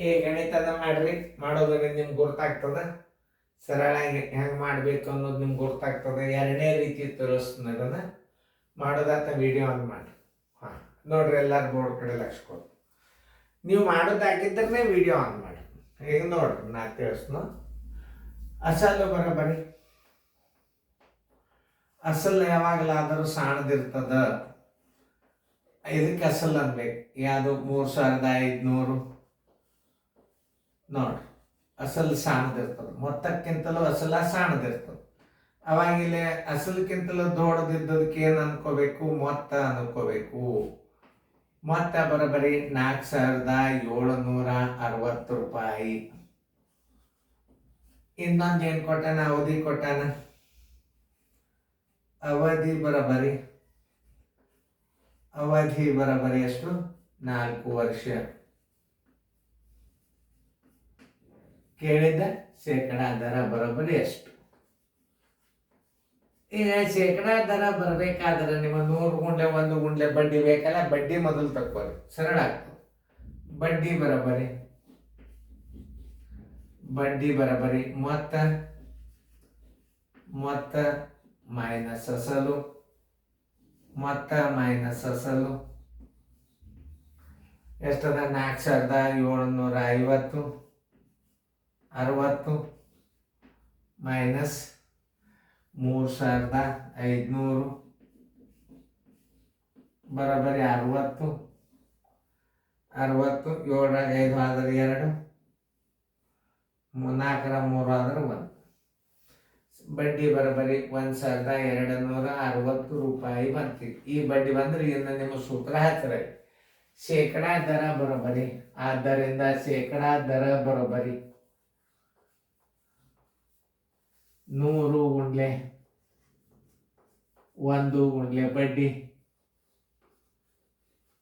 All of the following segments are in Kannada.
ಈ ಗಣಿತದ ಮಾಡ್ರಿ, ಮಾಡೋದ್ರಿಂದ ನಿಮ್ಗೆ ಗೊತ್ತಾಗ್ತದ ಸರಳಾಗಿ ಹೆಂಗೆ ಮಾಡಬೇಕು ಅನ್ನೋದು ನಿಮ್ಗೆ ಗೊತ್ತಾಗ್ತದೆ. ಎರಡನೇ ರೀತಿ ತೋರಿಸ್ತೀನಿ ಅದನ್ನು ಮಾಡೋದಾತ ವಿಡಿಯೋ ಆನ್ ಮಾಡಿ. ಹಾಂ ನೋಡ್ರಿ, ಎಲ್ಲರೂ ಬೋರ್ಡ್ ಕಡೆ ಲಕ್ಷ ಕೊಡು. ನೀವು ಮಾಡೋದಾಗಿದ್ದರೆ ವಿಡಿಯೋ ಆನ್ ಮಾಡಿ. ಈಗ ನೋಡ್ರಿ, ನಾ ತಿಳಿಸ್ನು. ಅಸಲು ಬರೋಬರಿ, ಅಸಲು ಯಾವಾಗಲಾದರೂ ಸಣ್ಣದಿರ್ತದ. ಇದಕ್ಕೆ ಅಸಲು ಅನ್ಬೇಕು. ಯಾವುದು 3500 ನೋಡ್ರಿ, ಅಸಲು ಸಣ್ಣದಿರ್ತದೆ. ಮೊತ್ತಕ್ಕಿಂತಲೂ ಅಸಲ ಸಣ್ಣದಿರ್ತದೆ. ಅವಾಗಿಲ್ಲೇ ಅಸಲಕ್ಕಿಂತಲೂ ದೊಡ್ಡದಿದ್ದದಕ್ಕೆ ಏನು ಅನ್ಕೋಬೇಕು? ಮೊತ್ತ ಅನ್ಕೋಬೇಕು. ಮೊತ್ತ ಬರೋಬರಿ 4760 ರೂಪಾಯಿ. ಇನ್ನೊಂದು ಏನು ಕೊಟ್ಟಾನ? ಅವಧಿ ಕೊಟ್ಟಾನ. ಅವಧಿ ಬರೋಬರಿ ಎಷ್ಟು? 4 ವರ್ಷ. ಕೇಳಿದ್ದ ಶೇಕಡಾ ದರ ಬರೋಬರಿ ಎಷ್ಟು? ಈಗ ಶೇಕಡಾ ದರ ಬರಬೇಕಾದ್ರೆ ನಿಮ್ಮ 100 ಗುಂಡ್ಲೆ 1 ಗುಂಡ್ಲೆ ಬಡ್ಡಿ ಬೇಕಲ್ಲ, ಬಡ್ಡಿ ಮೊದಲು ತಕ್ಕೊಳ್ಳಿ, ಸರಳ ಆಗ್ತದೆ. ಬಡ್ಡಿ ಬರೋಬರಿ ಮೊತ್ತ ಮೈನಸ್ ಅಸಲು, ಎಷ್ಟದ? 4750 ಮೈನಸ್ 3500 ಬರೋಬರಿ 60. 7 5 ಆದ್ರೆ 2, 4 3 ಆದ್ರೆ 1. ಬಡ್ಡಿ ಬರೋಬರಿ 1260 ರೂಪಾಯಿ ಬರ್ತೀವಿ. ಈ ಬಡ್ಡಿ ಬಂದ್ರೆ ಇನ್ನು ನಿಮ್ಮ ಸೂತ್ರ ಹತ್ತಿರ ಶೇಕಡಾ ದರ ಬರೋಬರಿ. ಆದ್ದರಿಂದ ಶೇಕಡಾ ದರ ಬರೋಬರಿ 100 ಗುಂಡ್ಲೆ 1 ಗುಂಡ್ಲೆ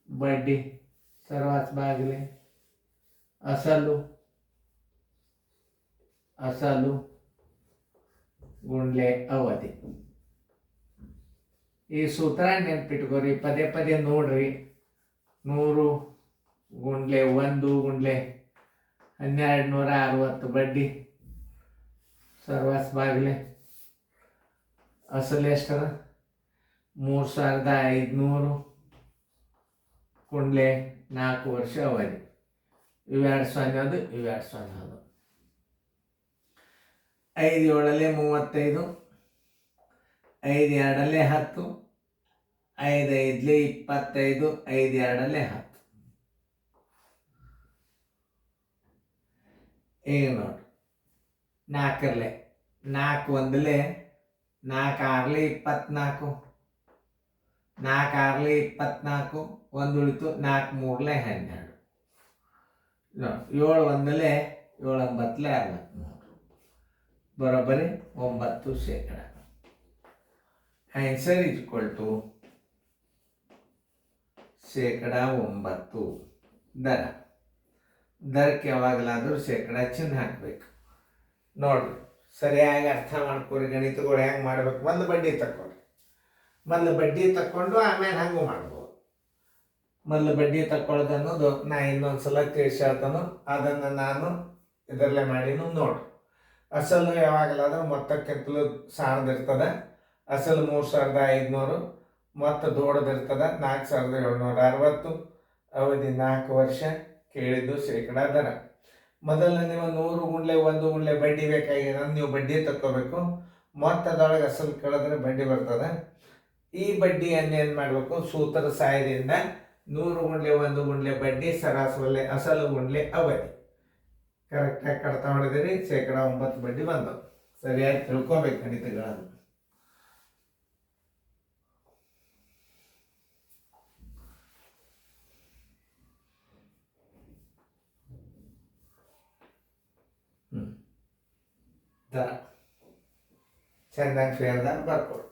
ಬಡ್ಡಿ ಸರ್ವಾತ್ ಬಾಗಿಲೆ ಅಸಲು ಗುಂಡ್ಲೆ ಅವಧಿ. ಈ ಸೂತ್ರ ನೆನ್ಪಿಟ್ಕೋರಿ, ಪದೇ ಪದೇ ನೋಡ್ರಿ. 100 ಗುಂಡ್ಲೆ 1 ಗುಂಡ್ಲೆ 1260 ಬಡ್ಡಿ ಸರ್ವಾಸ್ ಬಾಗಿಲೆ ಅಸಲು ಎಷ್ಟದ? 3500 ಗುಂಡ್ಲೆ 4 ವರ್ಷ ಅವಧಿ. ಇವೆರಡು 0 ಅದು, ಇವೆರಡು 0 ಅದು. 5 7 35, 5 2 10, 5 5 25, 5 2 10. ಈಗ ನೋಡಿ, 4 1 4 6 24, 4 6 24, 1 ಉಳಿತು, 4 3 12. 7 1 7 9 63 ಬರೋಬ್ಬರಿ 9 ಶೇಕಡ. ಆನ್ಸರ್ ಈಕ್ವಲ್ ಟು ಶೇಕಡಾ 9. ದರಕ್ಕೆ ಯಾವಾಗಲಾದರೂ ಶೇಕಡ ಚಿಹ್ನೆ ಹಾಕಬೇಕು. ನೋಡ್ರಿ, ಸರಿಯಾಗಿ ಅರ್ಥ ಮಾಡ್ಕೊರಿ. ಗಣಿತಗಳು ಹೆಂಗೆ ಮಾಡ್ಬೇಕು? ಒಂದು ಬಡ್ಡಿ ತಕ್ಕೊಳ್ರಿ. ಮೊದಲು ಬಡ್ಡಿ ತಕ್ಕೊಂಡು ಆಮೇಲೆ ಹಂಗೂ ಮಾಡ್ಬೋದು. ಮೊದಲು ಬಡ್ಡಿ ತಕ್ಕೊಳ್ಳೋದು ಅನ್ನೋದು ನಾ ಇನ್ನೊಂದು ಸಲ ತಿಳಿಸಿ ಹೇಳ್ತಾನು. ಅದನ್ನು ನಾನು ಇದರಲ್ಲೇ ಮಾಡಿನೂ ನೋಡ್ರಿ. ಅಸಲು ಯಾವಾಗಲಾದರೂ ಮೊತ್ತಕ್ಕಿಂತಲೂ ಸಣ್ಣದಿರ್ತದೆ. ಅಸಲು 3500, ಮೊತ್ತ ದೊಡ್ಡದಿರ್ತದೆ 4760, ಅವಧಿ 4 ವರ್ಷ. ಕೇಳಿದ್ದು ಶೇಕಡಾ ದರ. ಮೊದಲು ನೀವು 100 ಗುಂಡ್ಲೆ 1 ಗುಂಡ್ಲೆ ಬಡ್ಡಿ ಬೇಕಾಗಿದೆ, ನೀವು ಬಡ್ಡಿ ತಕ್ಕೋಬೇಕು. ಮೊತ್ತದೊಳಗೆ ಅಸಲು ಕೇಳಿದ್ರೆ ಬಡ್ಡಿ ಬರ್ತದೆ. ಈ ಬಡ್ಡಿಯನ್ನು ಏನು ಮಾಡಬೇಕು? ಸೂತ್ರ ಸಹಾಯದಿಂದ 100 ಗುಂಡ್ಲೆ 1 ಗುಂಡ್ಲೆ ಬಡ್ಡಿ ಸರಾಸರಿ ಅಸಲು ಗುಂಡ್ಲೆ ಅವಧಿ ಕರೆಕ್ಟಾಗಿ ಕಡ್ತಾ ಹೊಡೆದಿರಿ. ಶೇಕಡಾ 9 ಬಡ್ಡಿ ಬಂದವು. ಸರಿಯಾಗಿ ತಿಳ್ಕೊಬೇಕು ಗಣಿತಗಳನ್ನು. ದರ ಚೆಂದಾಗಿ ಫೇರ್ದಾಗ ಬರ್ಕೊಡು.